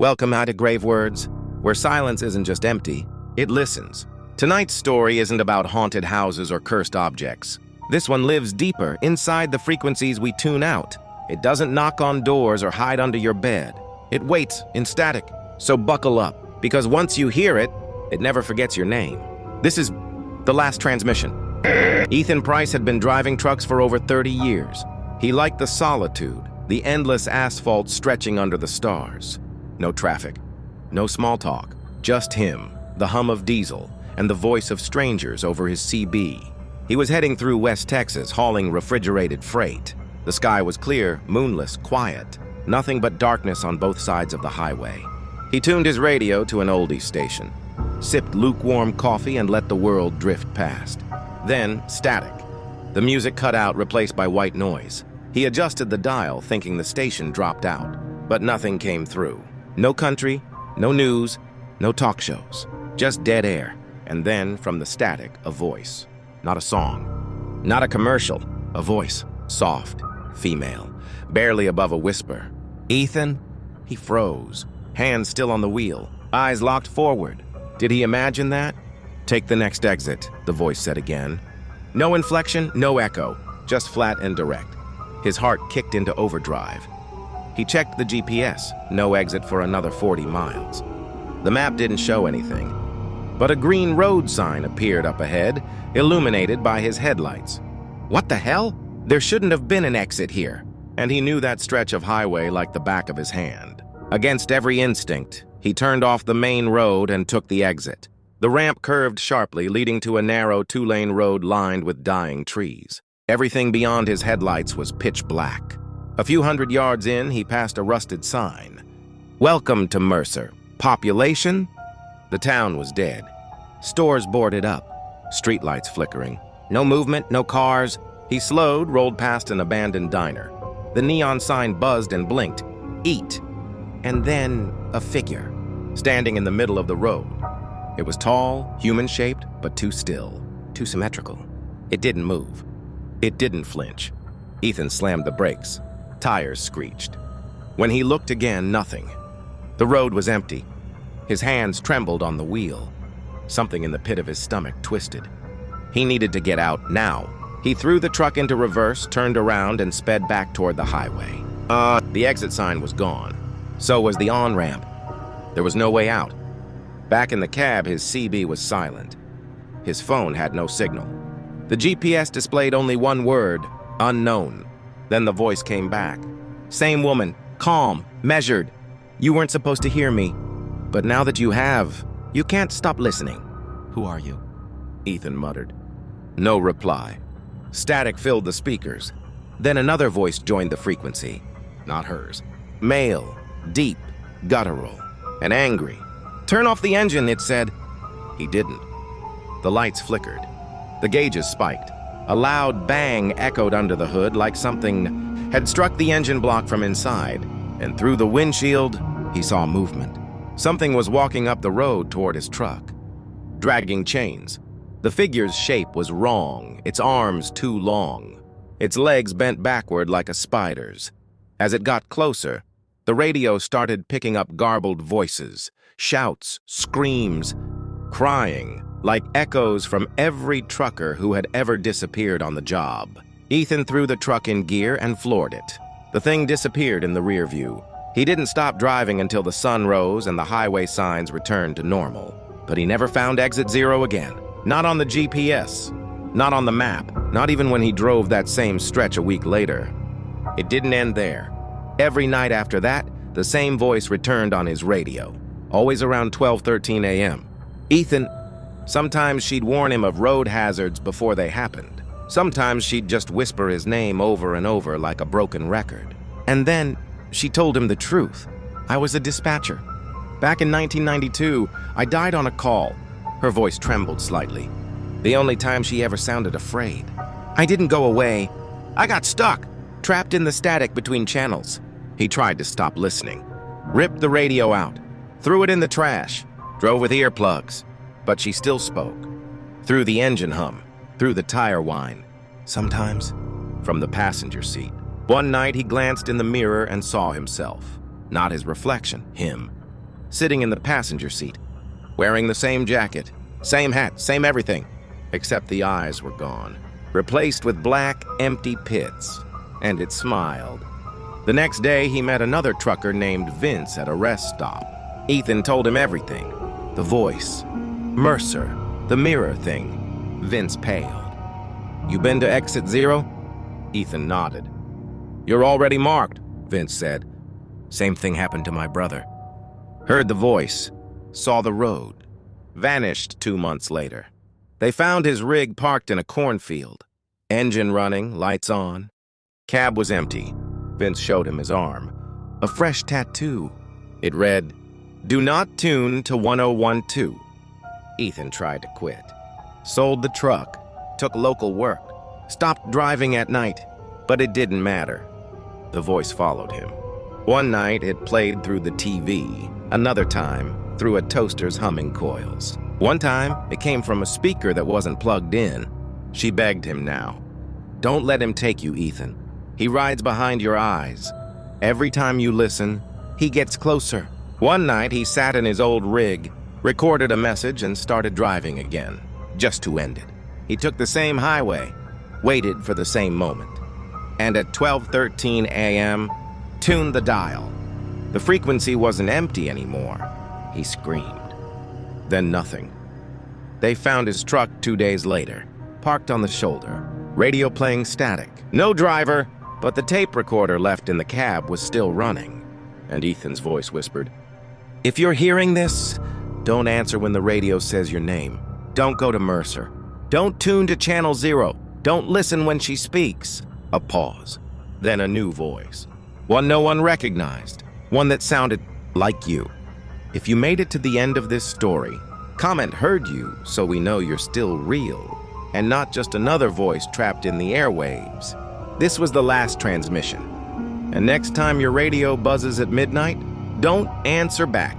Welcome to Grave Words, where silence isn't just empty, it listens. Tonight's story isn't about haunted houses or cursed objects. This one lives deeper, inside the frequencies we tune out. It doesn't knock on doors or hide under your bed. It waits in static. So buckle up, because once you hear it, it never forgets your name. This is The Last Transmission. Ethan Price had been driving trucks for over 30 years. He liked the solitude, the endless asphalt stretching under the stars. No traffic, no small talk, just him, the hum of diesel, and the voice of strangers over his CB. He was heading through West Texas, hauling refrigerated freight. The sky was clear, moonless, quiet, nothing but darkness on both sides of the highway. He tuned his radio to an oldies station, sipped lukewarm coffee, and let the world drift past. Then, static. The music cut out, replaced by white noise. He adjusted the dial, thinking the station dropped out, but nothing came through. No country, no news, no talk shows, just dead air. And then, from the static, a voice. Not a song, not a commercial, a voice, soft, female, barely above a whisper. Ethan? He froze, hands still on the wheel, eyes locked forward. Did he imagine that? Take the next exit, the voice said again. No inflection, no echo, just flat and direct. His heart kicked into overdrive. He checked the GPS, no exit for another 40 miles. The map didn't show anything, but a green road sign appeared up ahead, illuminated by his headlights. What the hell? There shouldn't have been an exit here, and he knew that stretch of highway like the back of his hand. Against every instinct, he turned off the main road and took the exit. The ramp curved sharply, leading to a narrow two-lane road lined with dying trees. Everything beyond his headlights was pitch black. A few hundred yards in, he passed a rusted sign. Welcome to Mercer. Population? The town was dead. Stores boarded up. Streetlights flickering. No movement, no cars. He slowed, rolled past an abandoned diner. The neon sign buzzed and blinked. Eat. And then a figure, standing in the middle of the road. It was tall, human-shaped, but too still, too symmetrical. It didn't move. It didn't flinch. Ethan slammed the brakes. Tires screeched. When he looked again, nothing. The road was empty. His hands trembled on the wheel. Something in the pit of his stomach twisted. He needed to get out now. He threw the truck into reverse, turned around, and sped back toward the highway. The exit sign was gone. So was the on-ramp. There was no way out. Back in the cab, his CB was silent. His phone had no signal. The GPS displayed only one word, unknown. Then the voice came back. Same woman, calm, measured. You weren't supposed to hear me. But now that you have, you can't stop listening. Who are you? Ethan muttered. No reply. Static filled the speakers. Then another voice joined the frequency. Not hers. Male, deep, guttural, and angry. Turn off the engine, it said. He didn't. The lights flickered. The gauges spiked. A loud bang echoed under the hood like something had struck the engine block from inside, and through the windshield, he saw movement. Something was walking up the road toward his truck, dragging chains. The figure's shape was wrong, its arms too long, its legs bent backward like a spider's. As it got closer, the radio started picking up garbled voices, shouts, screams, crying, like echoes from every trucker who had ever disappeared on the job. Ethan threw the truck in gear and floored it. The thing disappeared in the rear view. He didn't stop driving until the sun rose and the highway signs returned to normal. But he never found exit 0 again. Not on the GPS, not on the map, not even when he drove that same stretch a week later. It didn't end there. Every night after that, the same voice returned on his radio, always around 12:13 a.m. Ethan. Sometimes she'd warn him of road hazards before they happened. Sometimes she'd just whisper his name over and over like a broken record. And then she told him the truth. I was a dispatcher. Back in 1992, I died on a call. Her voice trembled slightly. The only time she ever sounded afraid. I didn't go away. I got stuck, trapped in the static between channels. He tried to stop listening. Ripped the radio out. Threw it in the trash. Drove with earplugs. But she still spoke. Through the engine hum, through the tire whine. Sometimes from the passenger seat. One night he glanced in the mirror and saw himself. Not his reflection, him. sitting in the passenger seat, wearing the same jacket, same hat, same everything, except the eyes were gone, replaced with black, empty pits, and it smiled. The next day, he met another trucker named Vince at a rest stop. Ethan told him everything. The voice, Mercer, the mirror thing. Vince paled. "You been to exit 0? Ethan nodded. "You're already marked," Vince said. "Same thing happened to my brother." Heard the voice, saw the road, vanished 2 months later. They found his rig parked in a cornfield. Engine running, lights on. Cab was empty. Vince showed him his arm. A fresh tattoo. It read, "Do not tune to 1012. Ethan tried to quit. Sold the truck, took local work, stopped driving at night, but it didn't matter. The voice followed him. One night it played through the TV, another time through a toaster's humming coils. One time it came from a speaker that wasn't plugged in. She begged him now. "Don't let him take you, Ethan. He rides behind your eyes. Every time you listen, he gets closer." One night he sat in his old rig, recorded a message and started driving again, just to end it. He took the same highway, waited for the same moment, and at 12:13 a.m., tuned the dial. The frequency wasn't empty anymore. He screamed. Then nothing. They found his truck 2 days later, parked on the shoulder, radio playing static. No driver, but the tape recorder left in the cab was still running. And Ethan's voice whispered, "If you're hearing this, don't answer when the radio says your name. Don't go to Mercer. Don't tune to Channel 0. Don't listen when she speaks." A pause. Then a new voice. One no one recognized. One that sounded like you. If you made it to the end of this story, comment "heard you" so we know you're still real and not just another voice trapped in the airwaves. This was the last transmission. And next time your radio buzzes at midnight, don't answer back.